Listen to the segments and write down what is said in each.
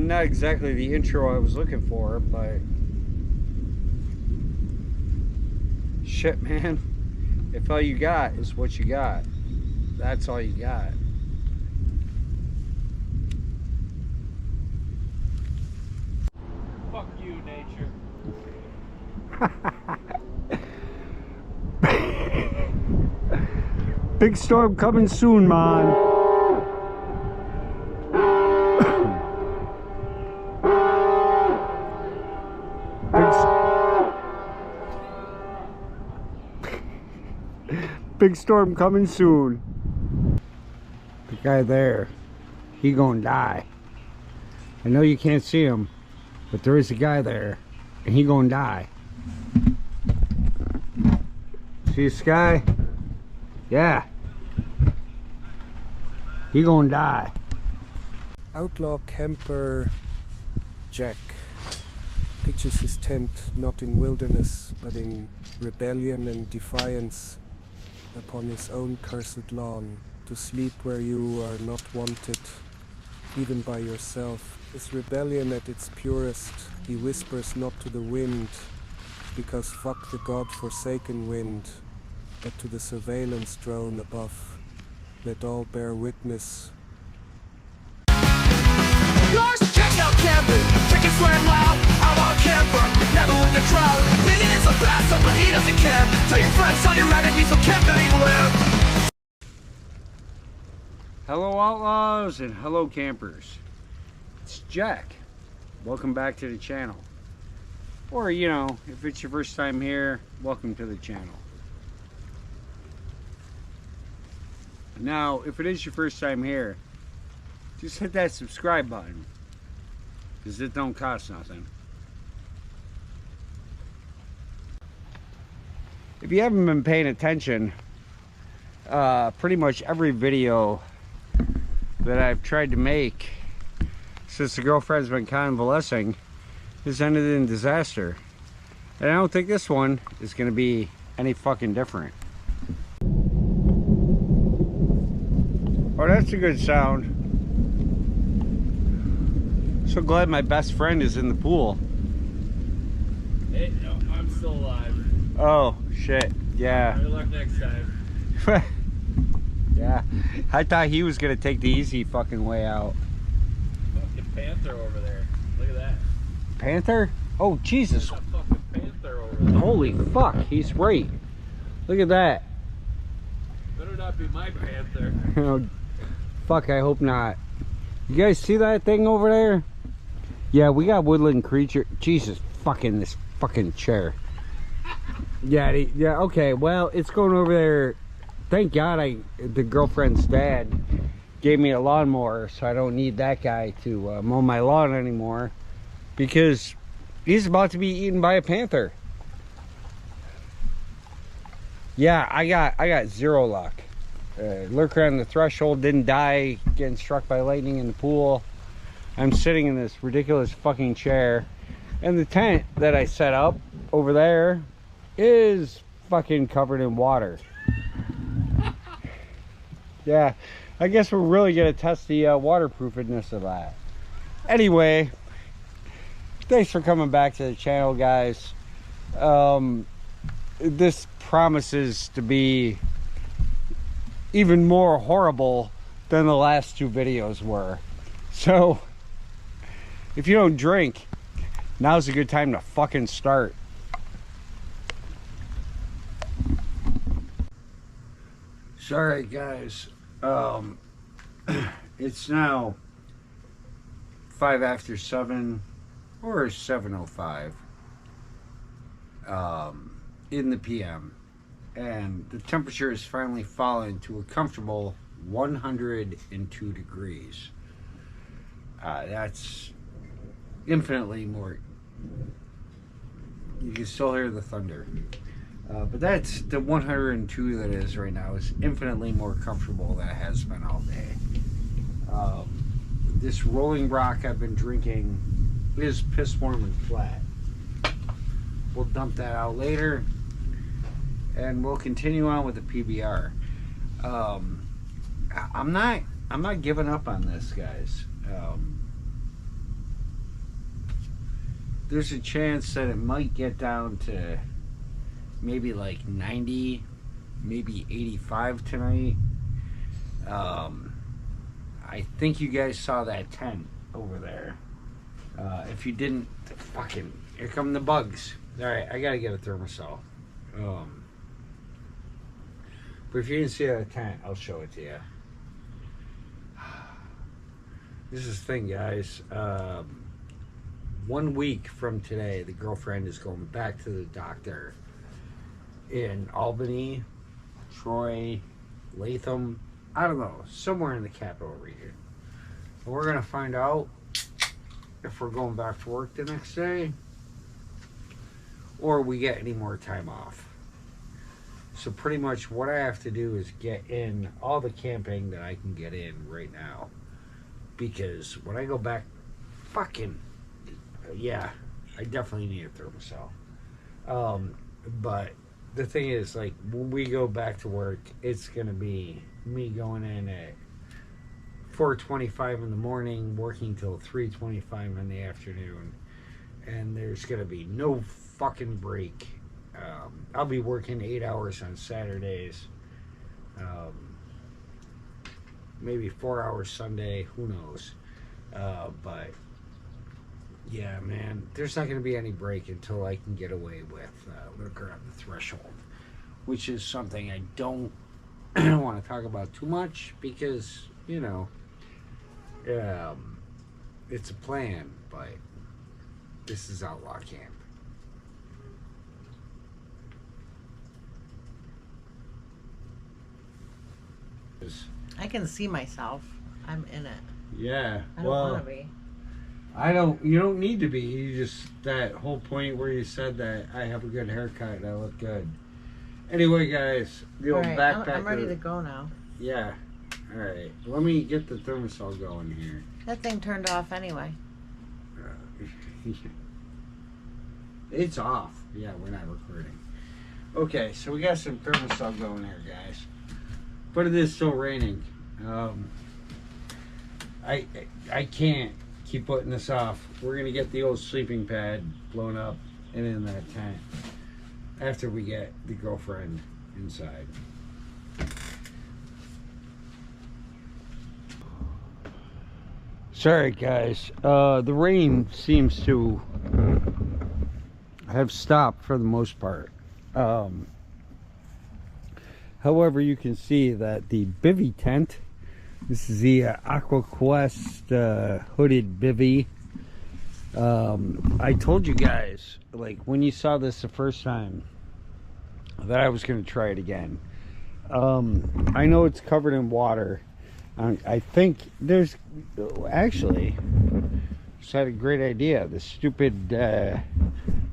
not exactly the intro I was looking for, but shit, man. If all you got is what you got, that's all you got. Fuck you, nature. Big storm coming soon, man. Big storm coming soon. The guy there, he gonna die. I know you can't see him, but there is a guy there, and he gonna die. See this guy? Yeah. He gonna die. Outlaw camper Jack pictures his tent not in wilderness, but in rebellion and defiance upon his own cursed lawn, to sleep where you are not wanted, even by yourself. Is rebellion at its purest. He whispers not to the wind, because fuck the god-forsaken wind, but to the surveillance drone above. Let all bear witness. Yours, check out camping. Chickens swearing loud. Outlaw camper, never with the crowd. Thinking it's a bastard, but he doesn't care. Tell your friends, tell your enemies, so camping ain't live. Hello outlaws and hello campers. It's Jack. Welcome back to the channel. Or, you know, if it's your first time here, welcome to the channel. Now, if it is your first time here, just hit that subscribe button, because it don't cost nothing. If you haven't been paying attention, pretty much every video that I've tried to make since the girlfriend's been convalescing has ended in disaster. And I don't think this one is going to be any fucking different. Oh, that's a good sound. So glad my best friend is in the pool. Hey, no, I'm still alive. Oh, shit. Yeah. Good luck next time. Yeah. I thought he was going to take the easy fucking way out. Fucking panther over there. Look at that. Panther? Oh, Jesus. There's a fucking panther over there. Holy fuck. He's right. Look at that. Better not be my panther. Oh, fuck, I hope not. You guys see that thing over there? Yeah, we got woodland creature. Jesus, fucking this fucking chair. Yeah, yeah, okay, well, it's going over there. Thank God the girlfriend's dad gave me a lawnmower, so I don't need that guy to mow my lawn anymore, because he's about to be eaten by a panther. Yeah, I got zero luck. Lurker on the Threshold didn't die getting struck by lightning in the pool. I'm sitting in this ridiculous fucking chair, and the tent that I set up over there is fucking covered in water. Yeah, I guess we're really gonna test the waterproofedness of that. Anyway, thanks for coming back to the channel, guys. This promises to be even more horrible than the last two videos were. So if you don't drink, now's a good time to fucking start. Sorry guys, it's now 5 after 7 or 7:05 in the PM, and the temperature has finally fallen to a comfortable 102 degrees. That's infinitely more. You can still hear the thunder, but that's the 102 that is right now is infinitely more comfortable than it has been all day. This Rolling Rock I've been drinking is piss warm and flat. We'll dump that out later, and we'll continue on with the PBR. I'm not giving up on this, guys. there's a chance that it might get down to maybe like 90, maybe 85 tonight. I think you guys saw that tent over there. If you didn't, fucking, here come the bugs. Alright, I gotta get a thermosol. But if you didn't see that tent, I'll show it to you. This is the thing, guys. 1 week from today, the girlfriend is going back to the doctor in Albany, Troy, Latham, I don't know, somewhere in the capital region. And we're gonna find out if we're going back to work the next day or we get any more time off. So pretty much what I have to do is get in all the camping that I can get in right now, because when I go back, fucking yeah, I definitely need a thermosol. But the thing is, like, when we go back to work, it's gonna be me going in at 4:25 in the morning, working till 3:25 in the afternoon, and there's gonna be no fucking break. I'll be working 8 hours on Saturdays, maybe 4 hours Sunday, who knows. But yeah, man, there's not gonna be any break until I can get away with Lurker on the Threshold, which is something I don't want to talk about too much because, you know, it's a plan, but this is Outlaw Camp. I can see myself. I'm in it. Yeah, I don't want to be. You don't need to be. You just, that whole point where you said that I have a good haircut and I look good. Anyway, guys, the old backpacker. I'm ready to go now. Yeah. All right. Let me get the thermosol going here. That thing turned off anyway. It's off. Yeah, we're not recording. Okay, so we got some thermosol going here, guys. But it is still raining. I can't keep putting this off. We're gonna get the old sleeping pad blown up and in that tent after we get the girlfriend inside. Sorry, guys. The rain seems to have stopped for the most part. However, you can see that the bivy tent, this is the Aquaquest hooded bivy. I told you guys, like, when you saw this the first time, that I was going to try it again. I know it's covered in water. I think there's, actually, just had a great idea. The stupid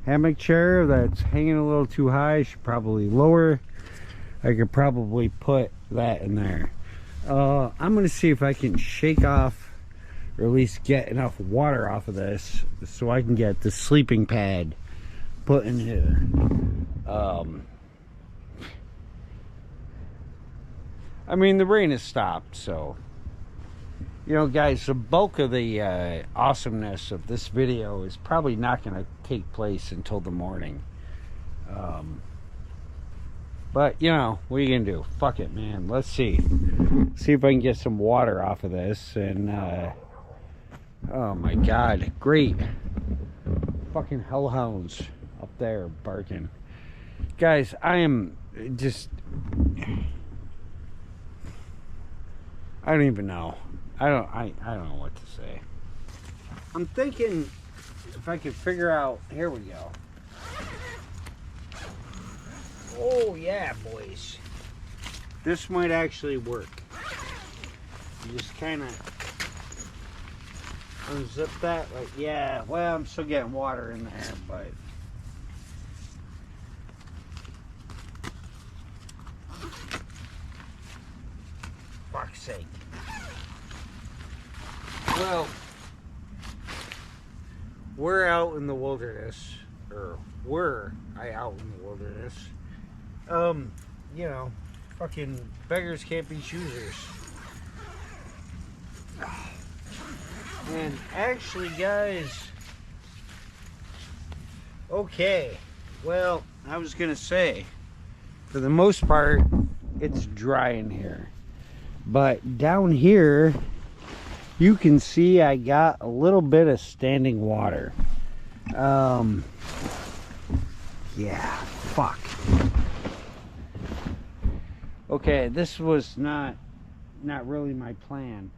hammock chair that's hanging a little too high should probably lower. I could probably put that in there. I'm going to see if I can shake off, or at least get enough water off of this so I can get the sleeping pad put in here. I mean, the rain has stopped, so, you know, guys, the bulk of the awesomeness of this video is probably not going to take place until the morning. But, you know, what are you going to do? Fuck it, man. Let's see. See if I can get some water off of this. And, oh my God. Great. Fucking hellhounds up there barking. Guys, I am just... I don't even know. I don't know what to say. I'm thinking if I could figure out... Here we go. Oh yeah, boys. This might actually work. You just kind of unzip that, like, yeah, well, I'm still getting water in there, but fuck's sake. Well, we're out in the wilderness, or were I out in the wilderness. You know, fucking beggars can't be choosers. And actually, guys, Okay, well, I was gonna say, for the most part, it's dry in here. But down here, you can see I got a little bit of standing water. Yeah, fuck. Okay, this was not really my plan.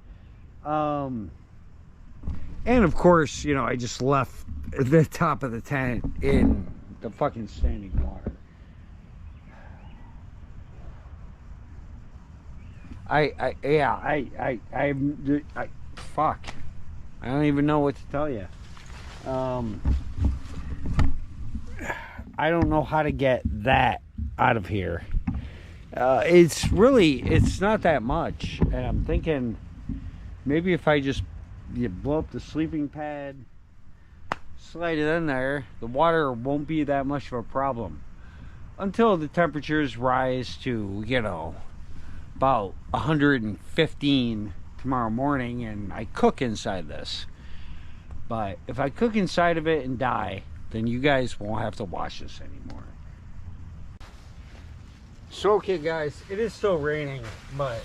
And of course, you know, I just left the top of the tent in the fucking standing water. Fuck. I don't even know what to tell you. I don't know how to get that out of here. It's not that much. And I'm thinking maybe if I just blow up the sleeping pad, slide it in there, the water won't be that much of a problem until the temperatures rise to, you know, about 115 tomorrow morning and I cook inside this. But if I cook inside of it and die, then you guys won't have to watch this anymore. So okay guys, it is still raining, but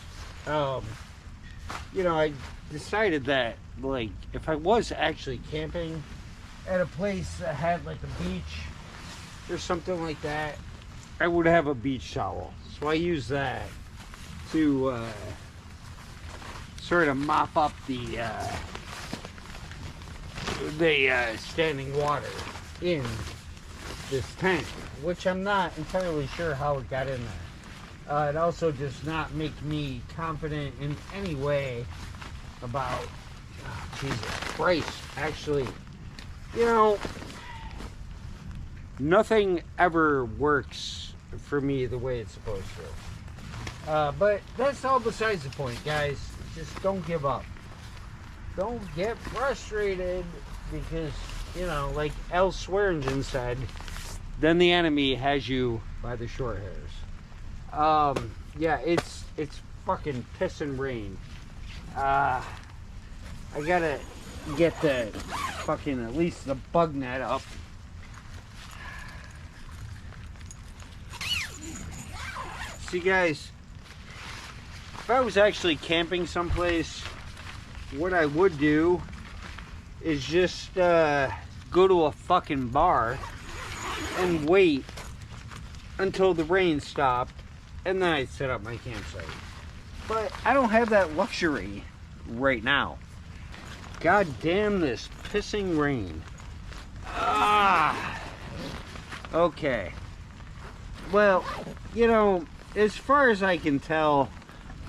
you know, I decided that, like, if I was actually camping at a place that had like a beach or something like that, I would have a beach towel. So I use that to sort of mop up the standing water in this tent, which I'm not entirely sure how it got in there. It also does not make me confident in any way about, Jesus Christ, actually, you know, nothing ever works for me the way it's supposed to. But that's all besides the point, guys. Just don't give up. Don't get frustrated because, you know, like L. Swearingen said, then the enemy has you by the short hairs. Yeah, it's fucking piss and rain. I gotta get the fucking, at least the bug net up. See guys, if I was actually camping someplace, what I would do is just go to a fucking bar and wait until the rain stopped, and then I'd set up my campsite. But I don't have that luxury right now. God damn this pissing rain. Okay. Well, you know, as far as I can tell,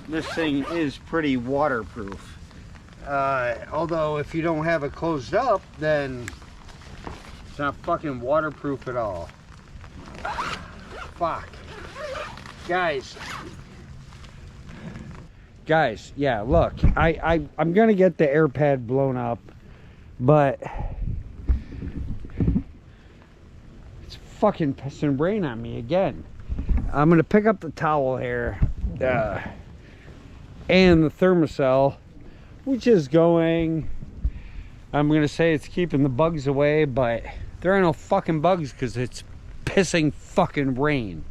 this thing is pretty waterproof. Although if you don't have it closed up, then it's not fucking waterproof at all. Fuck. Guys, yeah, look, I'm gonna get the air pad blown up, but it's fucking pissing rain on me again. I'm gonna pick up the towel here, and the thermocell, which is going, I'm gonna say it's keeping the bugs away, but there are no fucking bugs because it's pissing fucking rain.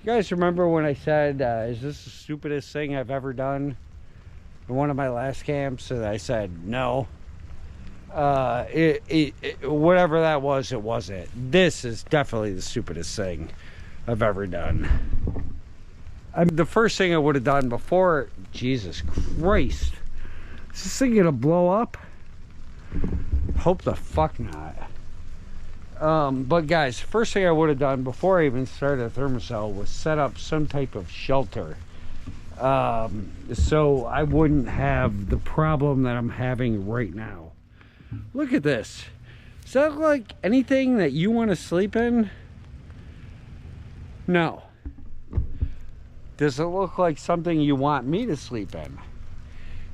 You guys remember when I said, is this the stupidest thing I've ever done in one of my last camps? And I said no. Whatever that was, it wasn't. This is definitely the stupidest thing I've ever done. The first thing I would have done before, Jesus Christ, is this thing gonna blow up? Hope the fuck not. But guys, first thing I would have done before I even started a thermocell was set up some type of shelter, so I wouldn't have the problem that I'm having right now. Look at this. Does that look like anything that you want to sleep in? No. Does it look like something you want me to sleep in?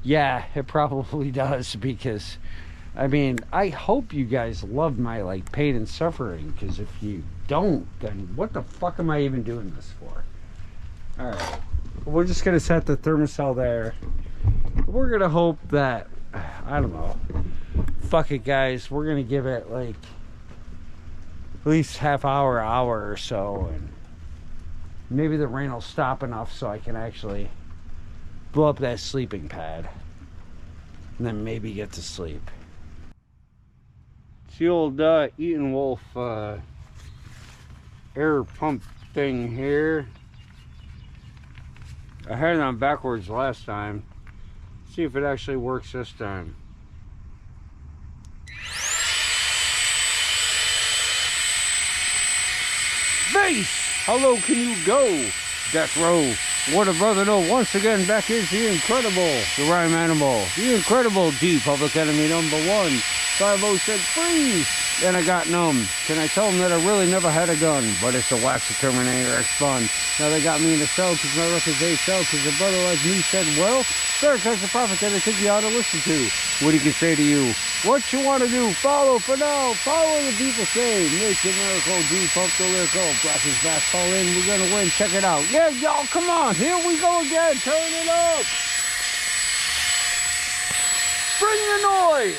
Yeah, it probably does, because I mean, I hope you guys love my like pain and suffering, because if you don't, then what the fuck am I even doing this for? Alright, we're just gonna set the thermocell there. We're gonna hope that I don't know. Fuck it, guys. We're gonna give it like at least half hour or so, and maybe the rain will stop enough so I can actually blow up that sleeping pad and then maybe get to sleep. It's the old Eaton Wolf air pump thing here. I had it on backwards last time. See if it actually works this time. Base! How low can you go? Death row. What a brother, no. Once again, back is the incredible, the rhyme animal, the incredible D, public enemy number 1. 5-0 said freeze, and I got numb. Can I tell them that I really never had a gun? But it's a wax Terminator X fun. Now they got me in the cell because my records they sell. Because a brother like me said, well, sir, because the prophet that I think you ought to listen to. What he can say to you? What you want to do? Follow for now. Follow the people say. Make the miracle. D pump the lyrical. Blast his back. Fall in. We're gonna win. Check it out. Yeah, y'all, come on. Here we go again. Turn it up. Bring the noise.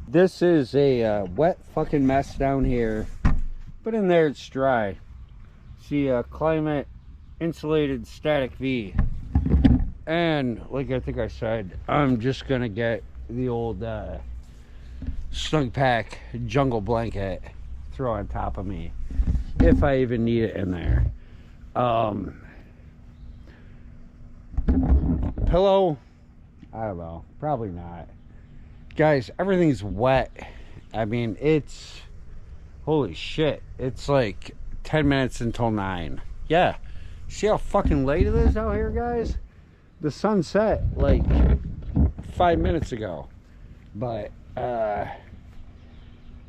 This is a wet fucking mess down here, but in there it's dry. See, climate insulated static V, and like I think I said, I'm just gonna get the old snug pack jungle blanket, throw on top of me if I even need it in there. Pillow, I don't know, probably not. Guys, everything's wet. I mean, it's holy shit, it's like 10 minutes until 9. Yeah, see how fucking late it is out here, guys? The sun set like 5 minutes ago, but yeah,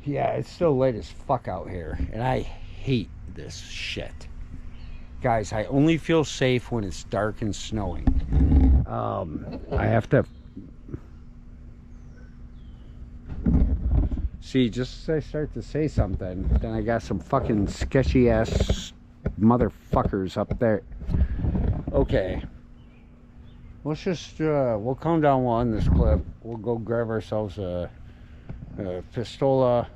it's still late as fuck out here, and I hate this shit. Guys, I only feel safe when it's dark and snowing. I have to see, just as I start to say something, then I got some fucking sketchy ass motherfuckers up there. Okay, let's just we'll calm down while in this clip. We'll go grab ourselves a pistola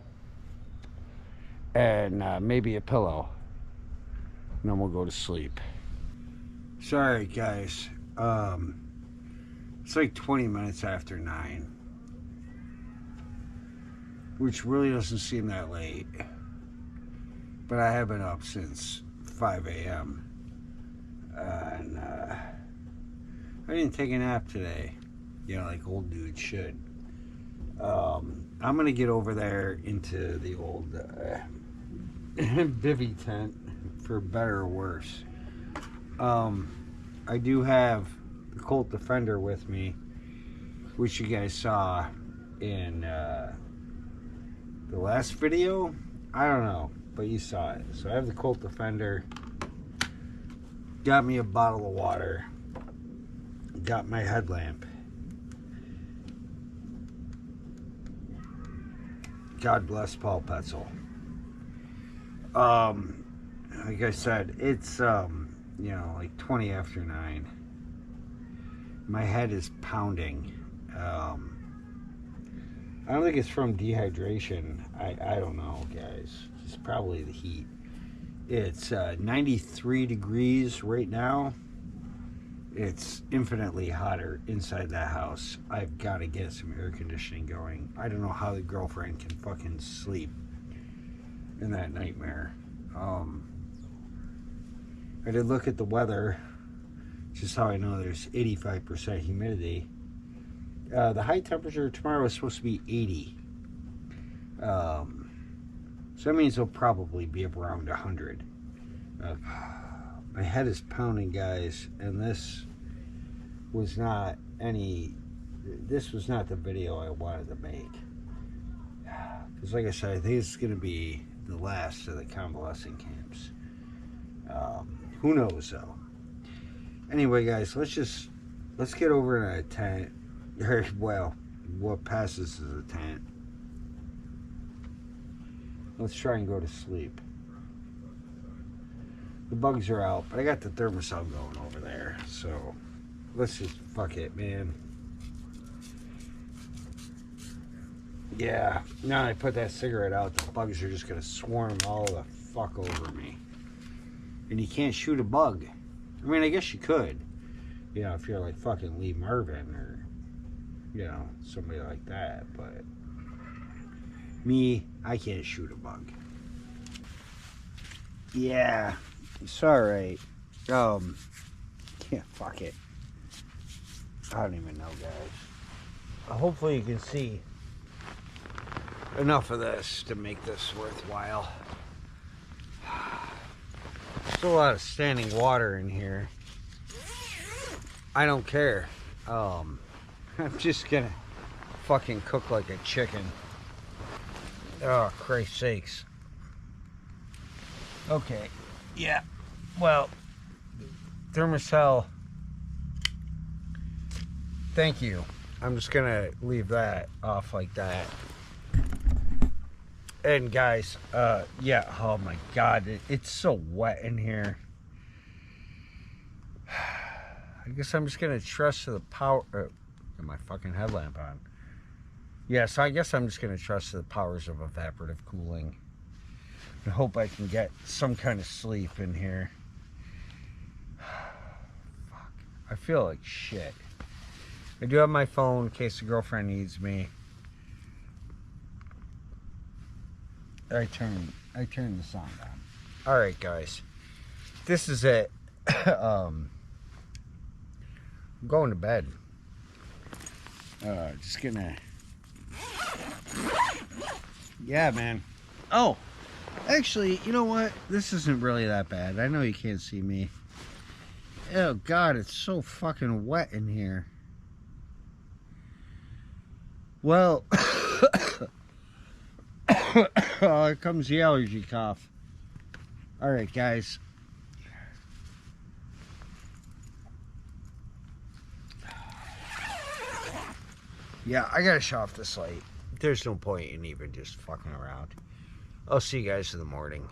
and maybe a pillow, and then we'll go to sleep. Sorry guys, it's like 20 minutes after 9, which really doesn't seem that late, but I have been up since 5 a.m. And I didn't take a nap today, you know, like old dudes should. I'm gonna get over there into the old bivy tent, for better or worse. I do have the Colt Defender with me, which you guys saw in the last video. I don't know, but you saw it. So I have the Colt Defender, got me a bottle of water, got my headlamp, God bless Paul Petzel. Like I said, it's you know, like 20 after 9. My head is pounding. I don't think it's from dehydration. I don't know, guys. It's probably the heat. It's 93 degrees right now. It's infinitely hotter inside that house. I've got to get some air conditioning going. I don't know how the girlfriend can fucking sleep in that nightmare. I did look at the weather, just how I know there's 85% humidity. The high temperature tomorrow is supposed to be 80. So that means it'll probably be around 100. My head is pounding, guys, and this was not the video I wanted to make. Because like I said, I think it's going to be the last of the convalescent camps. Who knows though? Anyway, guys, let's Let's get over to a tent. Or, well, what passes as a tent. Let's try and go to sleep. The bugs are out, but I got the thermosol going over there. So, let's just fuck it, man. Yeah, now I put that cigarette out, the bugs are just gonna swarm all the fuck over me. And you can't shoot a bug. I mean, I guess you could. You know, if you're like fucking Lee Marvin or, you know, somebody like that. But me, I can't shoot a bug. Yeah, it's alright. Yeah, fuck it. I don't even know, guys. Hopefully you can see enough of this to make this worthwhile. Still a lot of standing water in here. I don't care. I'm just gonna fucking cook like a chicken. Oh, Christ's sakes. Okay, yeah, well, thermosol, thank you. I'm just gonna leave that off like that. And guys, yeah, oh my god, it's so wet in here. I guess I'm just gonna trust to the power. Got my fucking headlamp on. Yeah, so I guess I'm just gonna trust to the powers of evaporative cooling. And hope I can get some kind of sleep in here. Fuck, I feel like shit. I do have my phone in case the girlfriend needs me. I turned the sound on. All right, guys, this is it. I'm going to bed. Just gonna. Yeah, man. Oh, actually, you know what? This isn't really that bad. I know you can't see me. Oh God, it's so fucking wet in here. Well. Oh, here comes the allergy cough. Alright, guys. Yeah, I gotta shut off this light. There's no point in even just fucking around. I'll see you guys in the morning.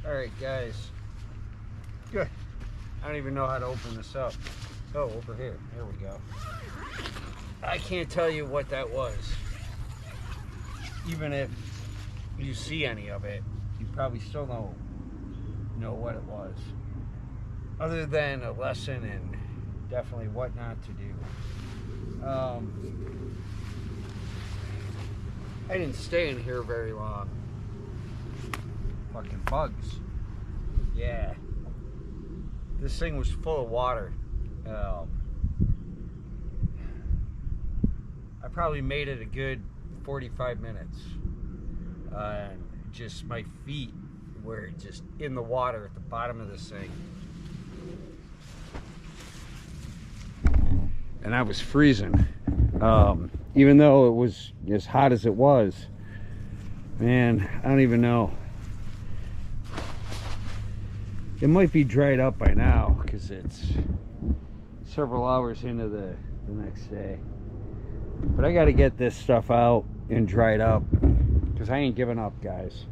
Alright, guys. Good. I don't even know how to open this up. Oh, over here. There we go. I can't tell you what that was. Even if you see any of it, you probably still don't know what it was. Other than a lesson in definitely what not to do. I didn't stay in here very long. Fucking bugs. Yeah. This thing was full of water. I probably made it a good 45 minutes. Just my feet were just in the water at the bottom of this thing. And I was freezing. Even though it was as hot as it was. Man, I don't even know. It might be dried up by now because it's several hours into the next day. But I got to get this stuff out and dried up because I ain't giving up, guys.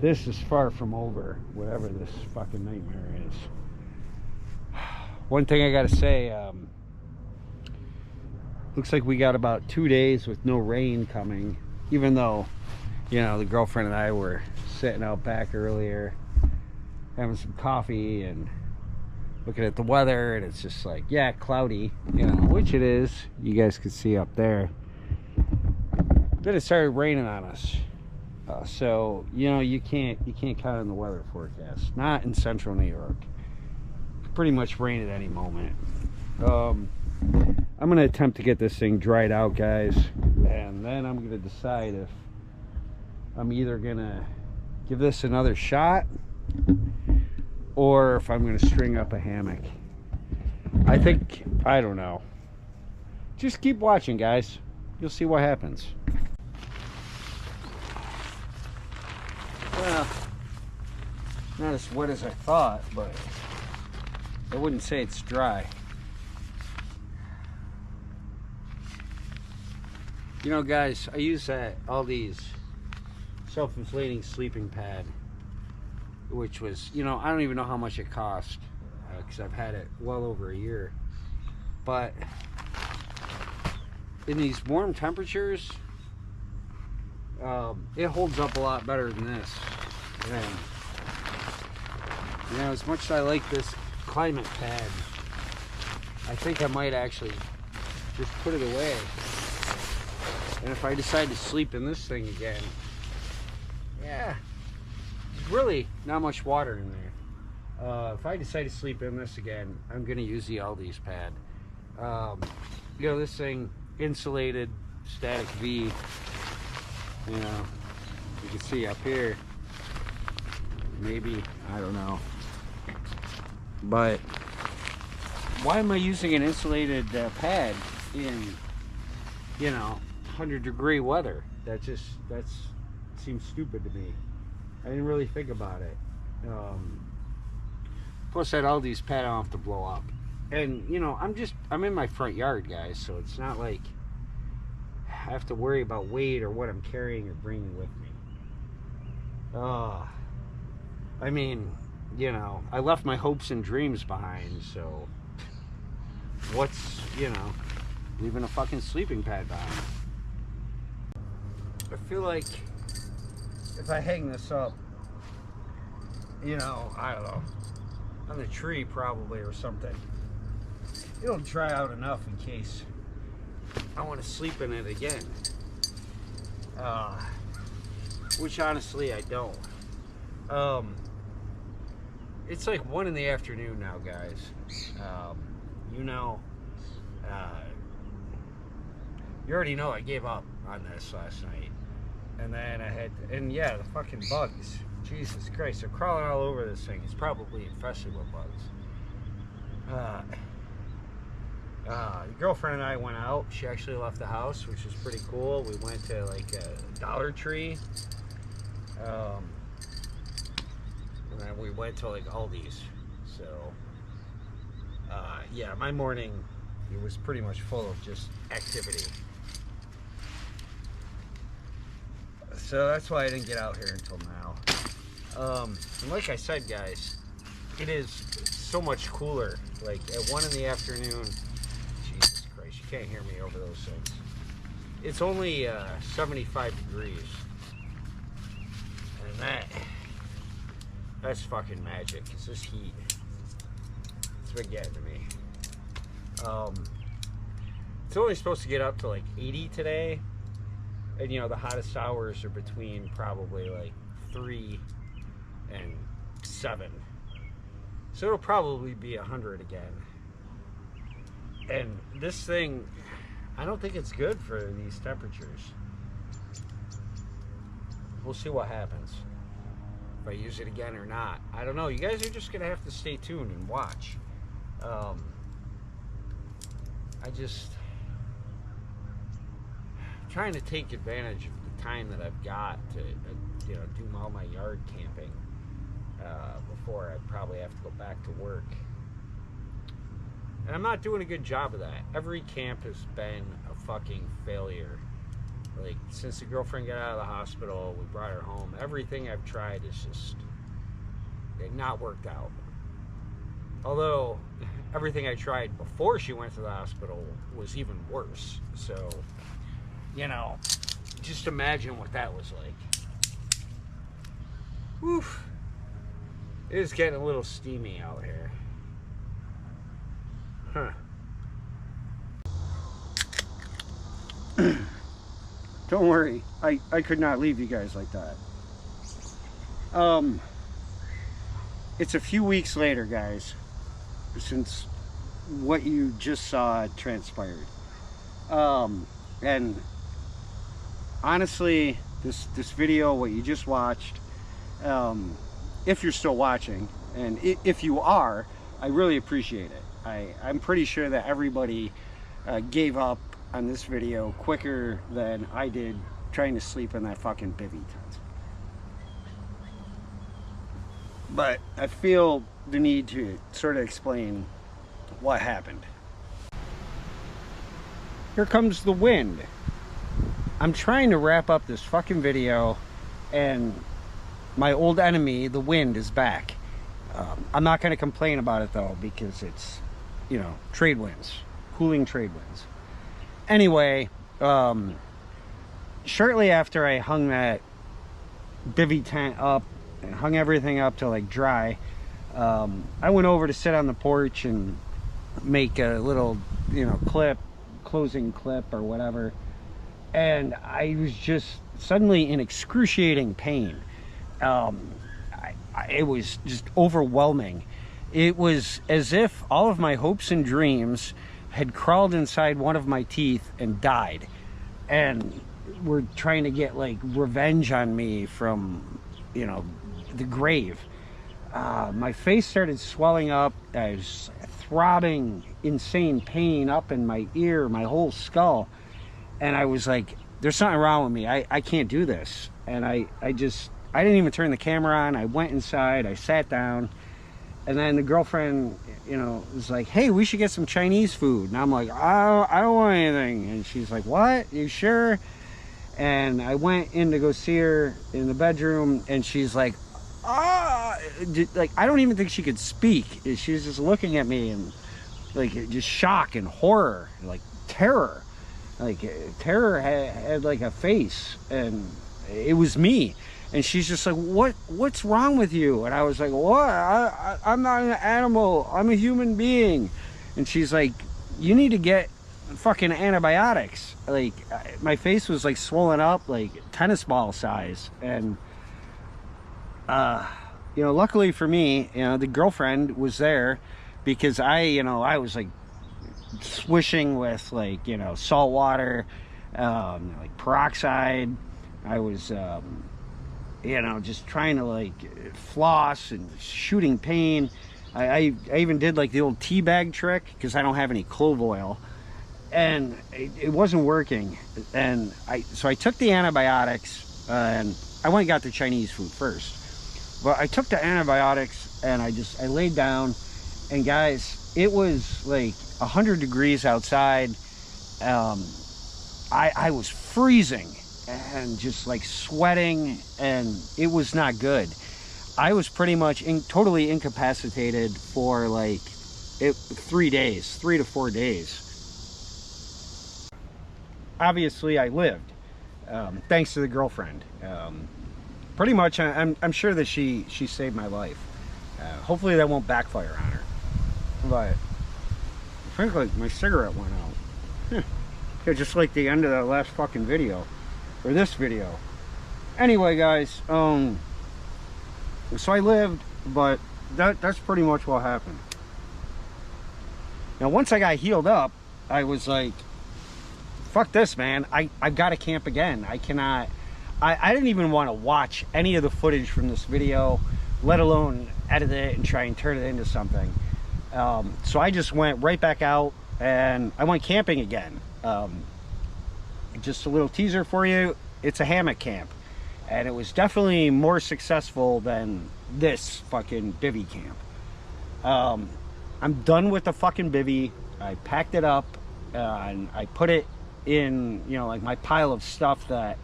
This is far from over, whatever this fucking nightmare is. One thing I got to say, looks like we got about 2 days with no rain coming, even though, you know, the girlfriend and I were sitting out back earlier having some coffee and looking at the weather, and it's just like, yeah, cloudy, you know, which it is. You guys can see up there. Then it started raining on us, so you know, you can't count on the weather forecast. Not in central New York. It pretty much rain at any moment. I'm gonna attempt to get this thing dried out, guys, and then I'm gonna decide if I'm either gonna give this another shot or if I'm going to string up a hammock. I think, I don't know. Just keep watching, guys. You'll see what happens. Well, not as wet as I thought, but I wouldn't say it's dry. You know, guys, I use Aldi's self-inflating sleeping pad, which was, you know, I don't even know how much it cost, because I've had it well over a year. But in these warm temperatures, it holds up a lot better than this. And, you know, as much as I like this climate pad, I think I might actually just put it away. And if I decide to sleep in this thing again, yeah, there's really not much water in there. If I decide to sleep in this again, I'm going to use the Aldi's pad. You know, this thing, insulated, static V. You know, you can see up here, maybe, I don't know. But why am I using an insulated pad in, you know, 100-degree weather? That seems stupid to me. I didn't really think about it. Plus that Aldi's pad I don't have to blow up. And you know, I'm in my front yard, guys, so it's not like I have to worry about weight or what I'm carrying or bringing with me. I mean, you know, I left my hopes and dreams behind, so what's, you know, leaving a fucking sleeping pad behind? I feel like if I hang this up, you know, I don't know, on the tree probably or something, it'll dry out enough in case I want to sleep in it again. Which honestly I don't. It's like 1 in the afternoon now, guys. You know, you already know I gave up on this last night. And then I had, and yeah, the fucking bugs. Jesus Christ, they're crawling all over this thing. It's probably infested with bugs. The girlfriend and I went out. She actually left the house, which was pretty cool. We went to like a Dollar Tree. And then we went to like Aldi's. So, yeah, my morning, it was pretty much full of just activity. So that's why I didn't get out here until now. And like I said, guys, it is so much cooler. Like at 1 in the afternoon, Jesus Christ, you can't hear me over those things. It's only 75 degrees. And that's fucking magic. It's this heat. It's been getting to me. It's only supposed to get up to like 80 today. And you know, the hottest hours are between probably like 3 and 7. So it'll probably be 100 again. And this thing, I don't think it's good for these temperatures. We'll see what happens. If I use it again or not. I don't know. You guys are just going to have to stay tuned and watch. Trying to take advantage of the time that I've got to, you know, do all my yard camping before I probably have to go back to work. And I'm not doing a good job of that. Every camp has been a fucking failure. Like, since the girlfriend got out of the hospital, we brought her home. Everything I've tried is just not worked out. Although, everything I tried before she went to the hospital was even worse. So, you know, just imagine what that was like. Woof. It is getting a little steamy out here. Huh. Don't worry, I could not leave you guys like that. It's a few weeks later, guys, since what you just saw transpired. And honestly, this video, what you just watched, if you're still watching, And if you are, I really appreciate it. I'm pretty sure that everybody gave up on this video quicker than I did trying to sleep in that fucking bivy tent. But I feel the need to sort of explain what happened. Here comes the wind. I'm trying to wrap up this fucking video, and my old enemy, the wind, is back. I'm not going to complain about it though, because it's, you know, trade winds, cooling trade winds. Anyway, shortly after I hung that bivy tent up and hung everything up to like dry, I went over to sit on the porch and make a little, you know, closing clip or whatever, and I was just suddenly in excruciating pain. It was just overwhelming. It was as if all of my hopes and dreams had crawled inside one of my teeth and died, and were trying to get like revenge on me from, you know, the grave. My face started swelling up. I was throbbing, insane pain up in my ear, my whole skull, and I was like, there's something wrong with me. I can't do this. And I didn't even turn the camera on. I went inside, I sat down, and then the girlfriend, you know, was like, hey, we should get some Chinese food. And I'm like, I don't want anything. And she's like, what? You sure? And I went in to go see her in the bedroom, and she's like, like, I don't even think she could speak. She was just looking at me and like just shock and horror, like terror. Like terror had like a face, and it was me. And she's just like, what's wrong with you? And I was like, what? I'm not an animal, I'm a human being. And she's like, you need to get fucking antibiotics. Like, my face was like swollen up like tennis ball size. And you know, luckily for me, you know, the girlfriend was there, because I was like swishing with like, you know, salt water, like peroxide. I was you know, just trying to like floss and shooting pain. I even did like the old tea bag trick, because I don't have any clove oil, and it wasn't working. And so I took the antibiotics, and I went and got the Chinese food first. But I took the antibiotics, and I laid down, and guys, it was like 100 degrees outside. I was freezing and just like sweating, and it was not good. I was pretty much totally incapacitated for like 3 to 4 days. Obviously I lived, thanks to the girlfriend. Pretty much I'm sure that she saved my life. Hopefully that won't backfire on her. But frankly, my cigarette went out. Yeah, just like the end of that last fucking video, or this video. Anyway, guys, so I lived, but that's pretty much what happened. Now, once I got healed up, I was like, fuck this, man. I've got to camp again. I cannot. I didn't even want to watch any of the footage from this video, let alone edit it and try and turn it into something. So I just went right back out, and I went camping again. Just a little teaser for you. It's a hammock camp, and it was definitely more successful than this fucking bivy camp. I'm done with the fucking bivy. I packed it up, and I put it in, you know, like my pile of stuff that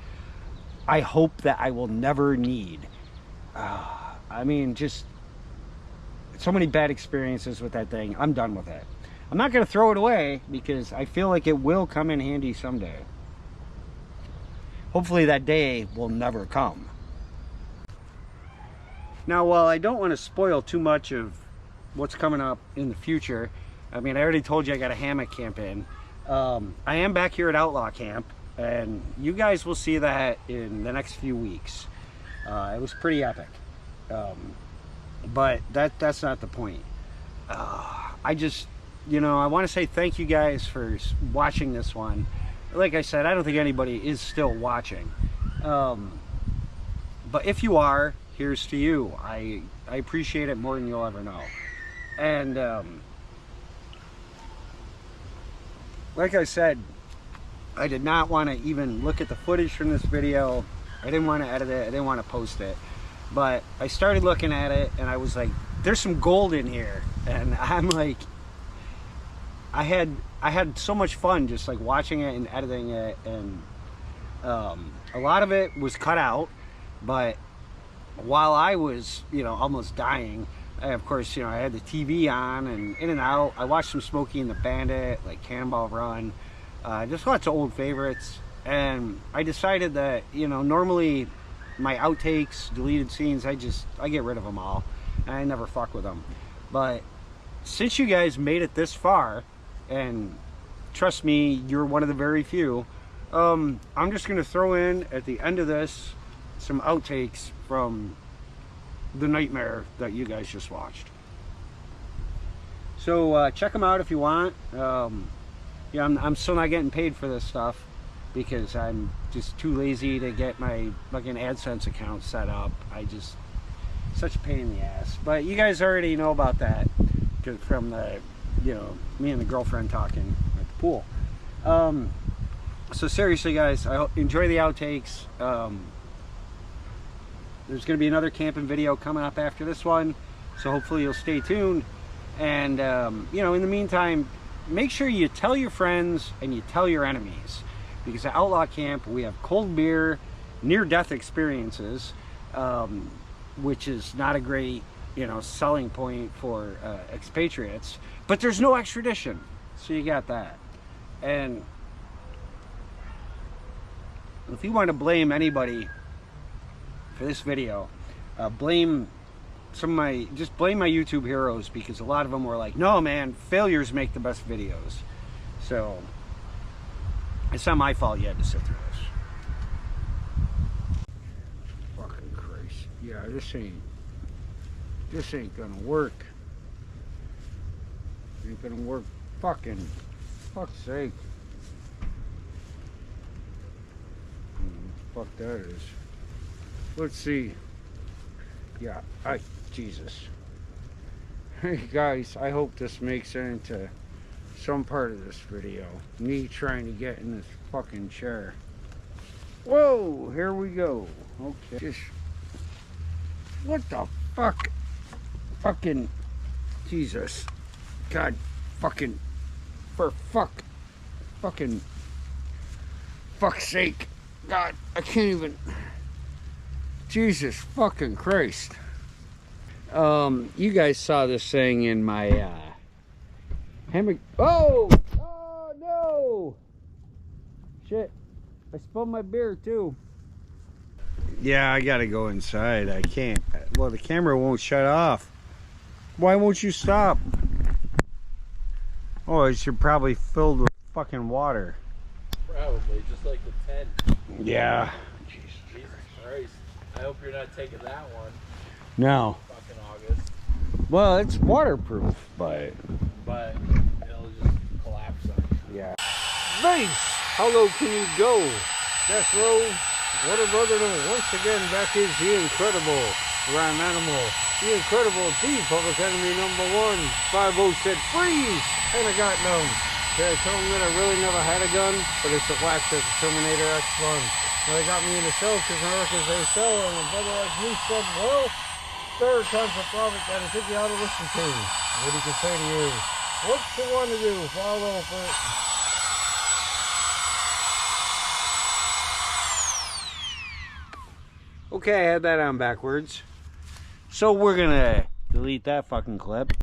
I hope that I will never need. I mean, just so many bad experiences with that thing. I'm done with it. I'm not going to throw it away, because I feel like it will come in handy someday. Hopefully that day will never come. Now, while I don't want to spoil too much of what's coming up in the future, I mean, I already told you I got a hammock camp in. I am back here at Outlaw Camp, and you guys will see that in the next few weeks. It was pretty epic. But that's not the point. I just, you know, I want to say thank you guys for watching this one. Like I said, I don't think anybody is still watching. But if you are, here's to you. I appreciate it more than you'll ever know. And like I said, I did not want to even look at the footage from this video. I didn't want to edit it. I didn't want to post it. But I started looking at it and I was like, there's some gold in here. And I'm like, I had so much fun just like watching it and editing it. And a lot of it was cut out. But while I was, you know, almost dying, of course, you know, I had the TV on and in and out. I watched some Smokey and the Bandit, like Cannonball Run, just lots of old favorites. And I decided that, you know, normally my outtakes, deleted scenes, I get rid of them all. And I never fuck with them. But since you guys made it this far, and trust me, you're one of the very few, I'm just going to throw in at the end of this some outtakes from the nightmare that you guys just watched. So check them out if you want. Yeah, I'm still not getting paid for this stuff because I'm just too lazy to get my fucking AdSense account set up. Such a pain in the ass. But you guys already know about that from the, you know, me and the girlfriend talking at the pool. So seriously, guys, I enjoy the outtakes. There's going to be another camping video coming up after this one, so hopefully you'll stay tuned. And you know, in the meantime, make sure you tell your friends and you tell your enemies, because at Outlaw Camp we have cold beer, near-death experiences, which is not a great, you know, selling point for expatriates, but there's no extradition, so you got that. And if you want to blame anybody for this video, blame my YouTube heroes, because a lot of them were like, no man, failures make the best videos. So it's not my fault you had to sit through this. Fucking Christ. Yeah, this ain't gonna work. Ain't gonna work. Fucking fuck's sake. Fuck that is. Let's see. Yeah, Jesus. Hey guys, I hope this makes it into some part of this video. Me trying to get in this fucking chair. Whoa, here we go. Okay. Just, what the fuck? Fucking Jesus. God fucking, for fucking fuck's sake. God, I can't even. Jesus fucking Christ. You guys saw this thing in my hammock. Oh no, shit, I spilled my beer too. Yeah, I gotta go inside. I can't. Well, the camera won't shut off. Why won't you stop? Oh, it should probably filled with fucking water. Probably, just like the tent. Yeah. Jesus Christ. I hope you're not taking that one. No. Fucking August. Well, it's waterproof, but it'll just collapse on you. yeah. Base! How low can you go? Death Row, what a brother, once again back is the incredible Rhyme Animal. The incredible, the public enemy #1. 5-0 said freeze! And I got numb. Did I tell him that I really never had a gun? But it's a wax at the Terminator X fun. Now they got me in the cell because my records they sell, and a brother like me said, well, third time's a profit that I think you ought to listen to. What he can say to you? What's the one to do? Follow for it. Okay, I had that on backwards. So we're gonna delete that fucking clip.